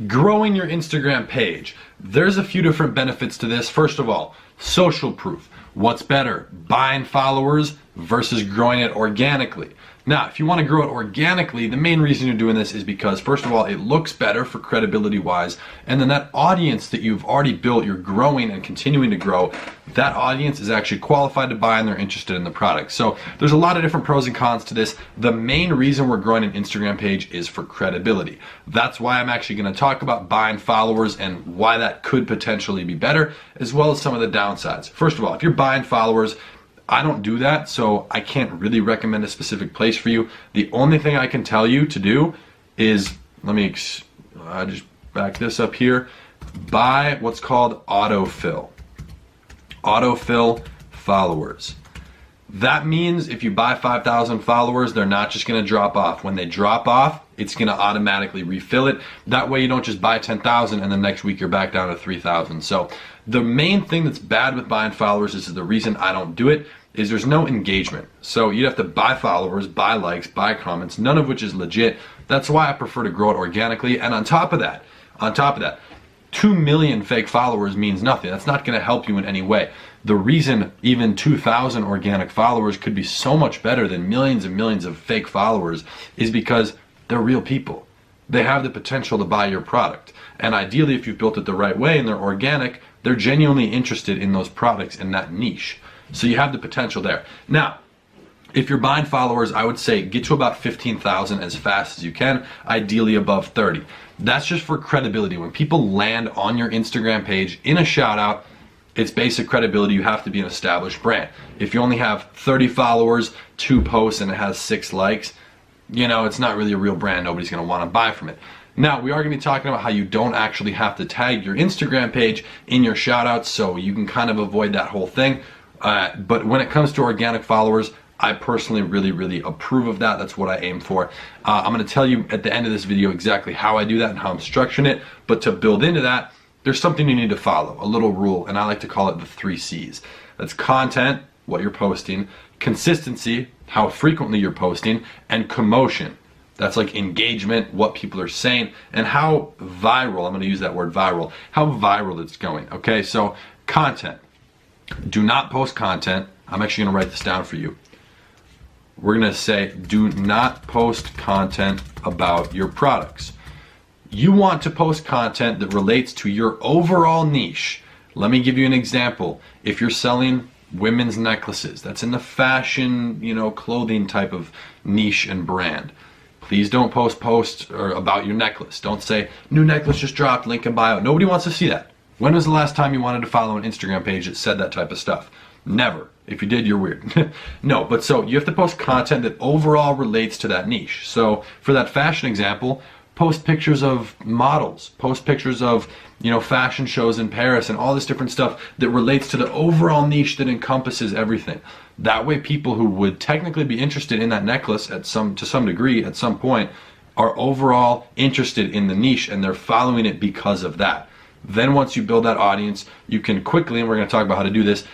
Growing your Instagram page. There's a few different benefits to this. First of all, social proof. What's better, buying followers versus growing it organically? Now, if you want to grow it organically, the main reason you're doing this is because, first of all, it looks better for credibility wise, and then that audience that you've already built, you're growing and continuing to grow, that audience is actually qualified to buy and they're interested in the product. So there's a lot of different pros and cons to this. The main reason we're growing an Instagram page is for credibility. That's why I'm actually going to talk about buying followers and why that could potentially be better, as well as some of the downsides. First of all, if you're buying followers, I don't do that, so I can't really recommend a specific place for you. The only thing I can tell you to do is, let me just back this up here, buy what's called autofill. Autofill followers. That means if you buy 5,000 followers, they're not just going to drop off. When they drop off, it's going to automatically refill it. That way you don't just buy 10,000 and the next week you're back down to 3,000. So the main thing that's bad with buying followers, is the reason I don't do it, is there's no engagement. So you'd have to buy followers, buy likes, buy comments, none of which is legit. That's why I prefer to grow it organically. And on top of that, 2 million fake followers means nothing. That's not going to help you in any way. The reason even 2,000 organic followers could be so much better than millions and millions of fake followers is because they're real people. They have the potential to buy your product. And ideally, if you've built it the right way and they're organic, they're genuinely interested in those products in that niche. So you have the potential there. Now, if you're buying followers, I would say get to about 15,000 as fast as you can, ideally above 30. That's just for credibility. When people land on your Instagram page in a shout out, it's basic credibility. You have to be an established brand. If you only have 30 followers, 2 posts, and it has 6 likes, you know, it's not really a real brand. Nobody's going to want to buy from it. Now, we are going to be talking about how you don't actually have to tag your Instagram page in your shout outs, so you can kind of avoid that whole thing. But when it comes to organic followers, I personally really approve of that. That's what I aim for. I'm going to tell you at the end of this video exactly how I do that and how I'm structuring it. But to build into that, there's something you need to follow, a little rule, and I like to call it the 3 C's. That's content, what you're posting, consistency, how frequently you're posting, and commotion. That's like engagement, what people are saying, and how viral, I'm going to use that word viral, how viral it's going. Okay, so content. Do not post content. I'm actually going to write this down for you. We're going to say, do not post content about your products. You want to post content that relates to your overall niche. Let me give you an example. If you're selling women's necklaces, that's in the fashion, clothing type of niche and brand. Please don't post about your necklace. Don't say, new necklace just dropped, link in bio. Nobody wants to see that. When was the last time you wanted to follow an Instagram page that said that type of stuff? Never. If you did, you're weird. No, but so you have to post content that overall relates to that niche. So for that fashion example, post pictures of models, post pictures of, fashion shows in Paris and all this different stuff that relates to the overall niche that encompasses everything. That way people who would technically be interested in that necklace to some degree at some point are overall interested in the niche and they're following it because of that. Then once you build that audience, you can quickly, and we're going to talk about how to do this,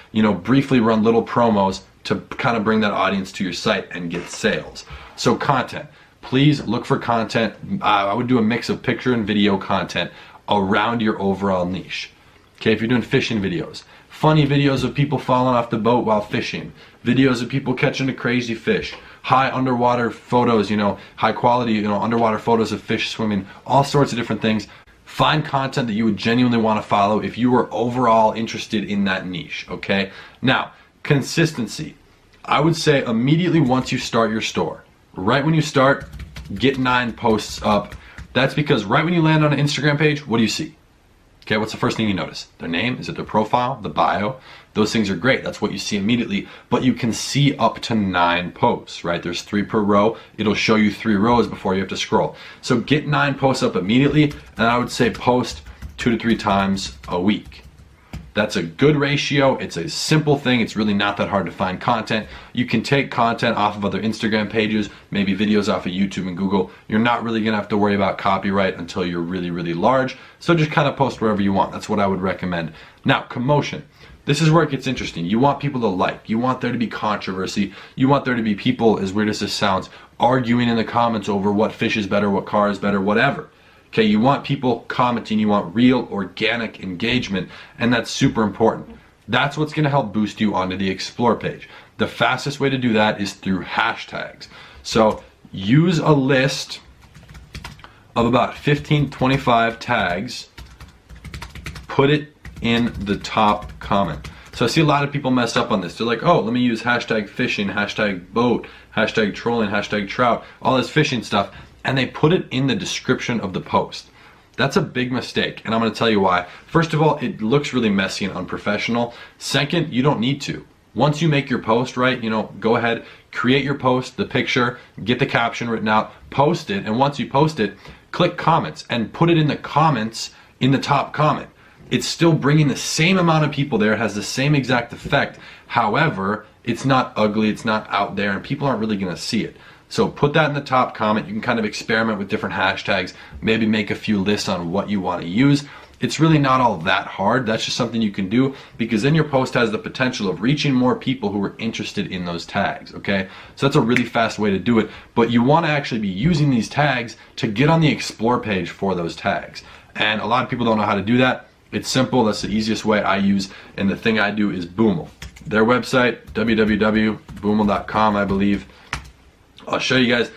briefly run little promos to kind of bring that audience to your site and get sales. So content. Please look for content. I would do a mix of picture and video content around your overall niche. Okay, if you're doing fishing videos, funny videos of people falling off the boat while fishing, videos of people catching a crazy fish, high underwater photos, high quality, underwater photos of fish swimming, all sorts of different things. Find content that you would genuinely want to follow if you were overall interested in that niche, okay? Now, consistency. I would say immediately once you start your store, right when you start, get 9 posts up. That's because right when you land on an Instagram page, what do you see? Okay, what's the first thing you notice? Their name? Is it their profile? The bio? Those things are great. That's what you see immediately. But you can see up to 9 posts, right? There's 3 per row. It'll show you 3 rows before you have to scroll. So get 9 posts up immediately, and I would say post 2 to 3 times a week. That's a good ratio. It's a simple thing. It's really not that hard to find content. You can take content off of other Instagram pages, maybe videos off of YouTube and Google. You're not really gonna have to worry about copyright until you're really large. So just kind of post wherever you want. That's what I would recommend. Now, commotion. This is where it gets interesting. You want people to like. You want there to be controversy. You want there to be people, as weird as this sounds, arguing in the comments over what fish is better, what car is better, whatever. Okay, you want people commenting, you want real organic engagement, and that's super important. That's what's going to help boost you onto the Explore page. The fastest way to do that is through hashtags. So use a list of about 15, 25 tags, put it in the top comment. So I see a lot of people mess up on this. They're like, oh, let me use hashtag fishing, hashtag boat, hashtag trolling, hashtag trout, all this fishing stuff, and they put it in the description of the post. That's a big mistake, and I'm going to tell you why. First of all, it looks really messy and unprofessional. Second, you don't need to. Once you make your post, right, go ahead, create your post, the picture, get the caption written out, post it, and once you post it, click comments and put it in the comments in the top comment. It's still bringing the same amount of people there. It has the same exact effect. However, it's not ugly, it's not out there, and people aren't really going to see it. So put that in the top comment. You can kind of experiment with different hashtags, maybe make a few lists on what you want to use. It's really not all that hard. That's just something you can do, because then your post has the potential of reaching more people who are interested in those tags, okay? So that's a really fast way to do it, but you want to actually be using these tags to get on the Explore page for those tags. And a lot of people don't know how to do that. It's simple. That's the easiest way I use, and the thing I do is Boomel. Their website, www.boomel.com, I believe. I'll show you guys.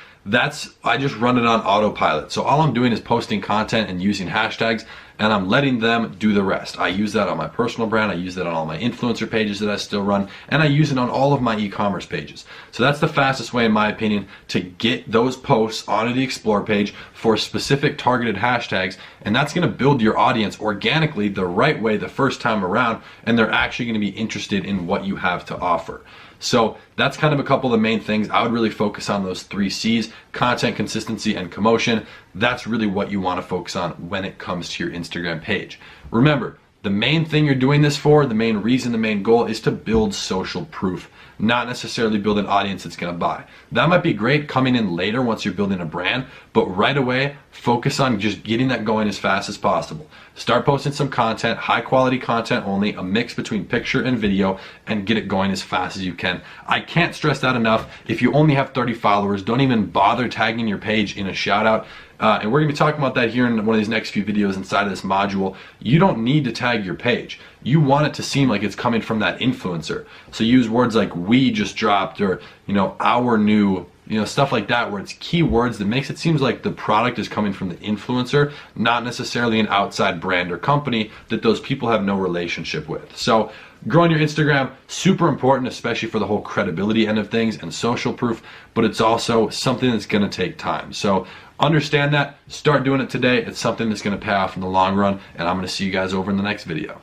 I just run it on autopilot. So all I'm doing is posting content and using hashtags, and I'm letting them do the rest. I use that on my personal brand, I use that on all my influencer pages that I still run, and I use it on all of my e-commerce pages. So that's the fastest way, in my opinion, to get those posts onto the Explore page for specific targeted hashtags, and that's going to build your audience organically the right way the first time around, and they're actually going to be interested in what you have to offer. So that's kind of a couple of the main things. I would really focus on those 3 C's: content, consistency, and commotion. That's really what you want to focus on when it comes to your Instagram page. Remember, the main thing you're doing this for, the main reason, the main goal is to build social proof, not necessarily build an audience that's going to buy. That might be great coming in later once you're building a brand, but right away, focus on just getting that going as fast as possible. Start posting some content, high quality content only, a mix between picture and video, and get it going as fast as you can. I can't stress that enough. If you only have 30 followers, don't even bother tagging your page in a shout out. And we're going to be talking about that here in one of these next few videos inside of this module. You don't need to tag your page. You want it to seem like it's coming from that influencer. So use words like "we just dropped," or "our new," stuff like that, where it's keywords that makes it seem like the product is coming from the influencer, not necessarily an outside brand or company that those people have no relationship with. So growing your Instagram, super important, especially for the whole credibility end of things and social proof, but it's also something that's going to take time. So understand that, start doing it today. It's something that's going to pay off in the long run, and I'm going to see you guys over in the next video.